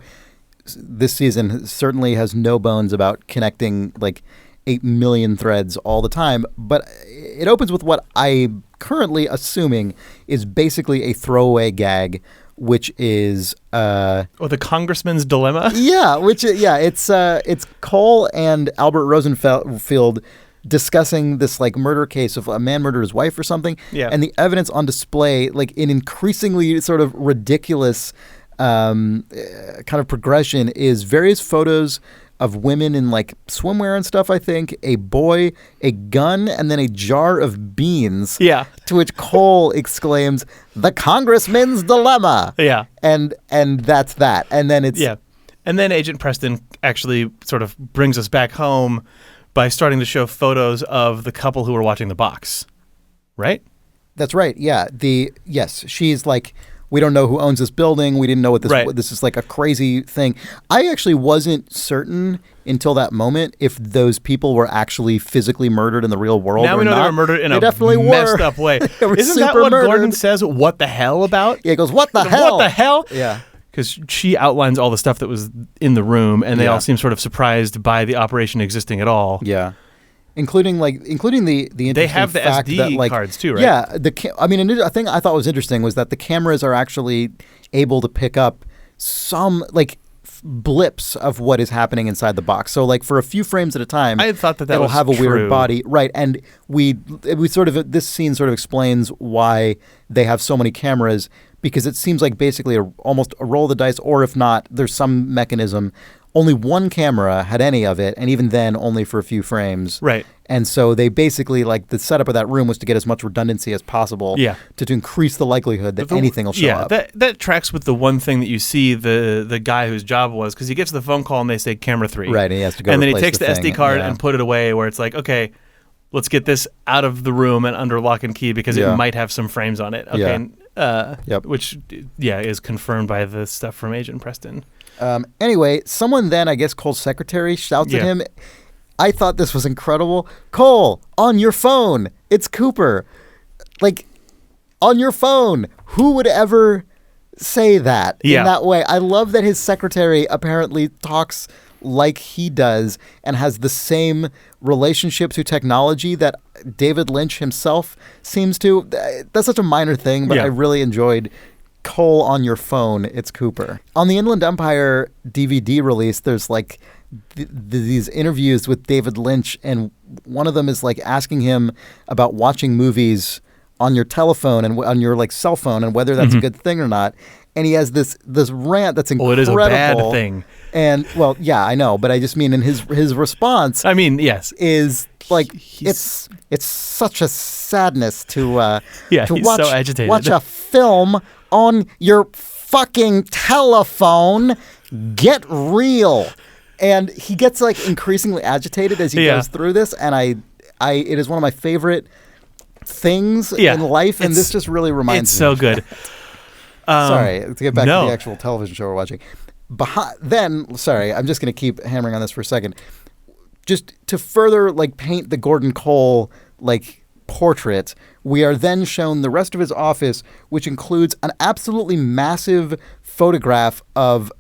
this season certainly has no bones about connecting like 8 million threads all the time, but it opens with what I'm currently assuming is basically a throwaway gag, which is the congressman's dilemma. It's Cole and Albert Rosenfield discussing this like murder case of a man murdered his wife or something, and the evidence on display, like in increasingly sort of ridiculous kind of progression, is various photos of women in like swimwear and stuff, I think, a boy, a gun, and then a jar of beans. Yeah. To which Cole exclaims, "The congressman's dilemma." Yeah. And that's that. And then it's And then Agent Preston actually sort of brings us back home by starting to show photos of the couple who were watching the box. Right? That's right. Yeah. She's like, we don't know who owns this building. We didn't know what this is like a crazy thing. I actually wasn't certain until that moment if those people were actually physically murdered in the real world. Now we know they were murdered in a messed up way. Isn't that what Gordon says, what the hell about? Yeah, he goes, what the hell? What the hell? Yeah. Because she outlines all the stuff that was in the room, and they all seem sort of surprised by the operation existing at all. Yeah. Including the interesting they have the fact SD that, like, cards too, right? Yeah, a thing I thought was interesting was that the cameras are actually able to pick up some like blips of what is happening inside the box. So like for a few frames at a time, I thought that it'll was have a true. weird body, right? And we sort of this scene sort of explains why they have so many cameras, because it seems like basically almost a roll of the dice, or if not, there's some mechanism. Only one camera had any of it, and even then only for a few frames. Right. And so they basically, like, the setup of that room was to get as much redundancy as possible to increase the likelihood that anything will show up. Yeah, that tracks with the one thing that you see the guy whose job was, because he gets the phone call and they say camera 3. Right, and he has to go and then he replace takes the SD card and put it away, where it's like, okay, let's get this out of the room and under lock and key because it might have some frames on it. Okay. Which is confirmed by the stuff from Agent Preston. Anyway, someone then, I guess Cole's secretary, shouts at him. I thought this was incredible. Cole, on your phone. It's Cooper. Like, on your phone. Who would ever say that in that way? I love that his secretary apparently talks like he does and has the same relationship to technology that David Lynch himself seems to. That's such a minor thing, but I really enjoyed Cole on your phone. It's Cooper. On the Inland Empire DVD release, there's like these interviews with David Lynch, and one of them is like asking him about watching movies on your telephone and on your like cell phone and whether that's a good thing or not. And he has this rant that's incredible. Well, it is a bad thing. And well, yeah, I know, but I just mean in his response. I mean, yes, is like it's such a sadness to he's watch so agitated. Watch a film on your fucking telephone. Get real. And he gets like increasingly agitated as he goes through this, and it is one of my favorite things in life, and this just really reminds me. It's so good. Sorry, to get back to the actual television show we're watching. Sorry, I'm just going to keep hammering on this for a second. Just to further like paint the Gordon Cole like portrait, we are then shown the rest of his office, which includes an absolutely massive photograph of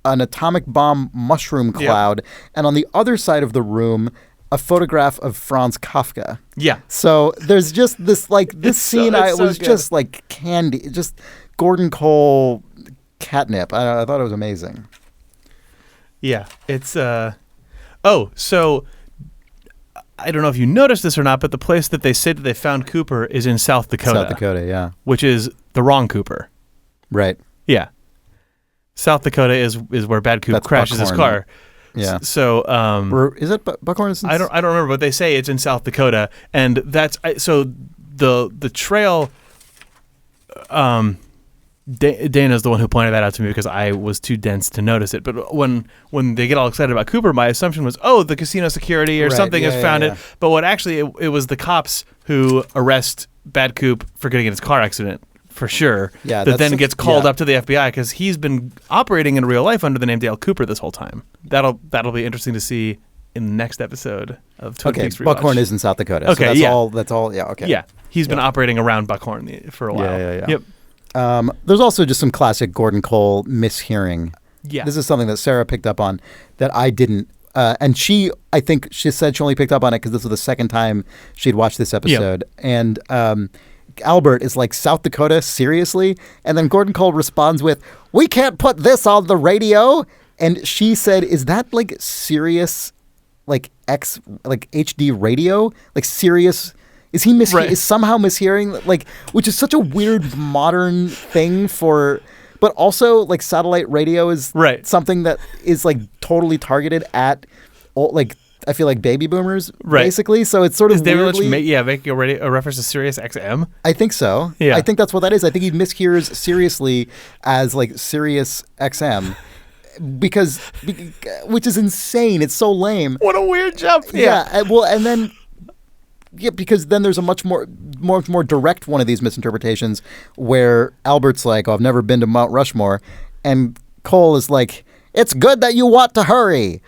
an atomic bomb mushroom cloud, and on the other side of the room, a photograph of Franz Kafka. Yeah. So there's just this scene. Was just like candy, just Gordon Cole catnip. I thought it was amazing. Yeah, it's so I don't know if you noticed this or not, but the place that they say that they found Cooper is in South Dakota. South Dakota, yeah. Which is the wrong Cooper. Right. Yeah. South Dakota is where Bad Coop crashes his car. Yeah. So is it Buckhorn? I don't remember, but they say it's in South Dakota, and that's so the trail. Dana's the one who pointed that out to me because I was too dense to notice it. But when they get all excited about Cooper, my assumption was, the casino security or something has found it. But what actually it was the cops who arrest Bad Coop for getting in his car accident. For sure. Yeah, that then gets called up to the FBI because he's been operating in real life under the name Dale Cooper this whole time. That'll be interesting to see in the next episode of Twin Peaks Rewatch. Buckhorn is in South Dakota. Okay, so that's all. Yeah, okay. Yeah, he's been operating around Buckhorn for a while. Yeah. Yep. There's also just some classic Gordon Cole mishearing. Yeah. This is something that Sarah picked up on that I didn't. And I think she said she only picked up on it because this was the second time she'd watched this episode. Yep. And Albert is like, South Dakota, seriously? And then Gordon Cole responds with, we can't put this on the radio. And she said, is that like Sirius, like HD radio? Like Sirius? Is he is somehow mishearing? Like, which is such a weird modern thing but also like satellite radio is something that is like totally targeted at like, I feel like baby boomers, basically. So it's sort of weirdly... making a reference to Sirius XM? I think so. Yeah. I think that's what that is. I think he mishears seriously as like Sirius XM. Which is insane. It's so lame. What a weird jump. Yeah. Well, and then... Yeah, because then there's a much more direct one of these misinterpretations where Albert's like, I've never been to Mount Rushmore. And Cole is like, it's good that you want to hurry.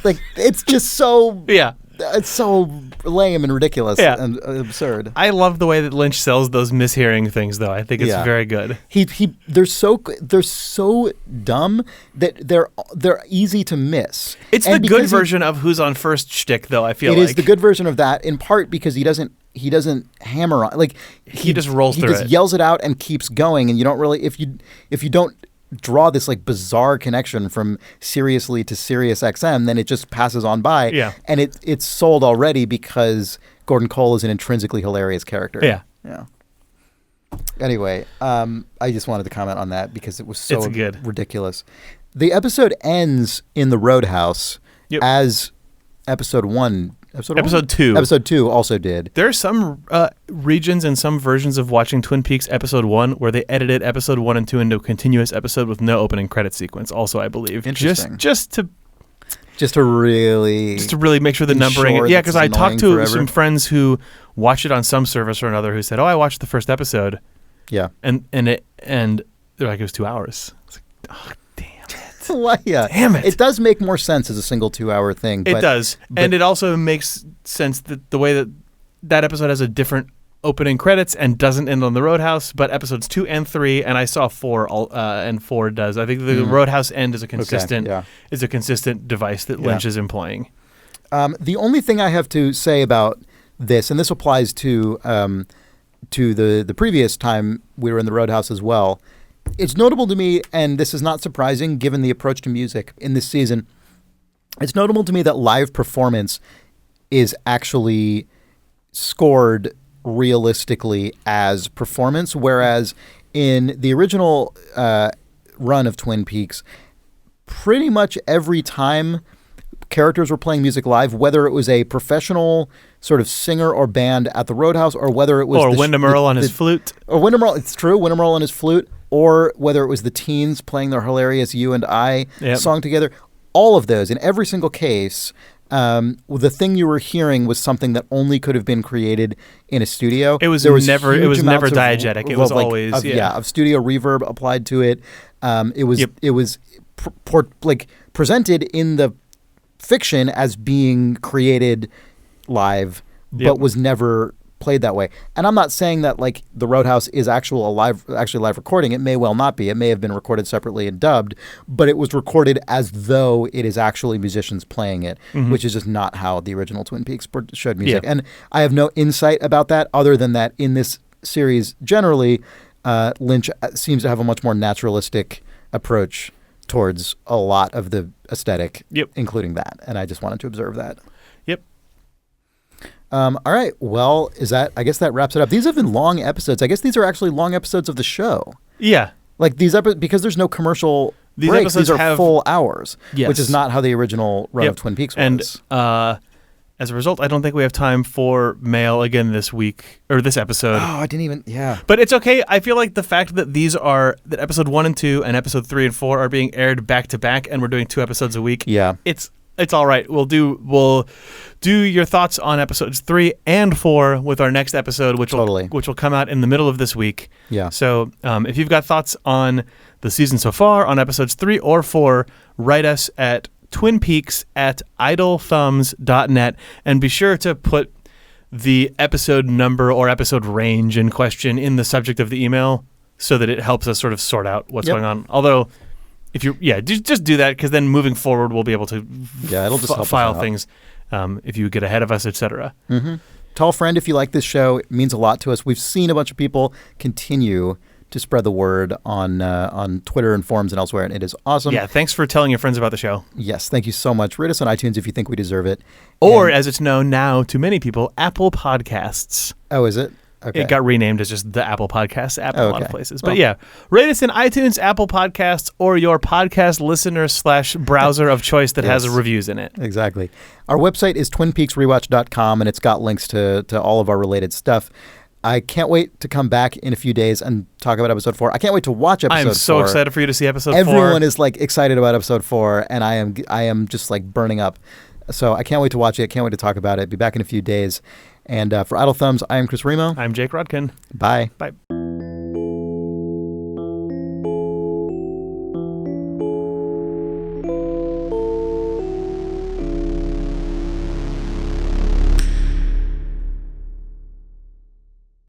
Like, it's just so... Yeah. It's so lame and ridiculous and absurd. I love the way that Lynch sells those mishearing things, though. I think it's very good. They're so dumb that they're easy to miss. It's the good version of Who's on First shtick, though. I feel it is the good version of that, in part because he doesn't hammer on, like he just rolls through it. He just yells it out and keeps going, and you don't really if you don't draw this like bizarre connection from Seriously to Sirius XM, then it just passes on by. Yeah. And it's sold already because Gordon Cole is an intrinsically hilarious character. Yeah. Anyway, I just wanted to comment on that because it was so ridiculous. The episode ends in the Roadhouse as episode 1. Episode 2. Episode 2 also did. There are some regions and some versions of watching Twin Peaks episode 1 where they edited episode 1 and 2 into a continuous episode with no opening credit sequence. Also, I believe. Interesting. Just to really make sure the numbering. Yeah, because I talked to some friends who watched it on some service or another who said, "Oh, I watched the first episode." Yeah. And they're like, it was 2 hours. It's like, oh, well, yeah. Damn it. It does make more sense as a single 2-hour thing. It does. And it also makes sense that the way that episode has a different opening credits and doesn't end on the Roadhouse, but episodes 2 and 3, and I saw 4 and 4 does. I think the Roadhouse end is a consistent device that Lynch is employing. The only thing I have to say about this, and this applies to the previous time we were in the Roadhouse as well, it's notable to me, and this is not surprising given the approach to music in this season, it's notable to me that live performance is actually scored realistically as performance, whereas in the original run of Twin Peaks, pretty much every time characters were playing music live, whether it was a professional sort of singer or band at the Roadhouse, or whether it was Wyndham Earle on his flute, or Wyndham Earle, it's true, Wyndham Earle on his flute, or whether it was the teens playing their hilarious You and I song together, all of those, in every single case, the thing you were hearing was something that only could have been created in a studio. It was never diegetic. It was always of studio reverb applied to it. It was presented in the fiction as being created live, but was never played that way. And I'm not saying that like the Roadhouse is actually live recording. It may well not be. It may have been recorded separately and dubbed, but it was recorded as though it is actually musicians playing it, which is just not how the original Twin Peaks showed music. And I have no insight about that other than that in this series generally, Lynch seems to have a much more naturalistic approach towards a lot of the aesthetic, including that. And I just wanted to observe that. Yep. All right. Well, I guess that wraps it up. These have been long episodes. I guess these are actually long episodes of the show. Yeah. Like these episodes, because there's no commercial breaks, these are full hours, which is not how the original run of Twin Peaks was. And as a result, I don't think we have time for mail again this week, or this episode. Oh, I didn't even, But it's okay. I feel like the fact that that episode 1 and 2 and episode 3 and 4 are being aired back to back and we're doing 2 episodes a week. Yeah. It's all right. We'll do your thoughts on episodes 3 and 4 with our next episode, which will come out in the middle of this week. Yeah. So if you've got thoughts on the season so far, on episodes 3 or 4, write us at twinpeaks@idlethumbs.net, and be sure to put the episode number or episode range in question in the subject of the email so that it helps us sort of sort out what's going on. Although, if you just do that, because then moving forward we'll be able to it'll just help file things if you get ahead of us, etc. Tell a friend if you like this show. It means a lot to us. We've seen a bunch of people continue to spread the word on Twitter and forums and elsewhere, and it is awesome. Yeah, thanks for telling your friends about the show. Yes, thank you so much. Rate us on iTunes if you think we deserve it. Or, as it's known now to many people, Apple Podcasts. Oh, is it? Okay. It got renamed as just the Apple Podcasts app in a lot of places. But rate us in iTunes, Apple Podcasts, or your podcast listener / browser of choice that has reviews in it. Exactly. Our website is twinpeaksrewatch.com, and it's got links to all of our related stuff. I can't wait to come back in a few days and talk about episode 4. I can't wait to watch episode 4. I'm so excited for you to see episode 4. Everyone is like excited about episode 4, and I am just like burning up. So I can't wait to watch it. Can't wait to talk about it. Be back in a few days. And for Idle Thumbs, I am Chris Remo. I'm Jake Rodkin. Bye. Bye.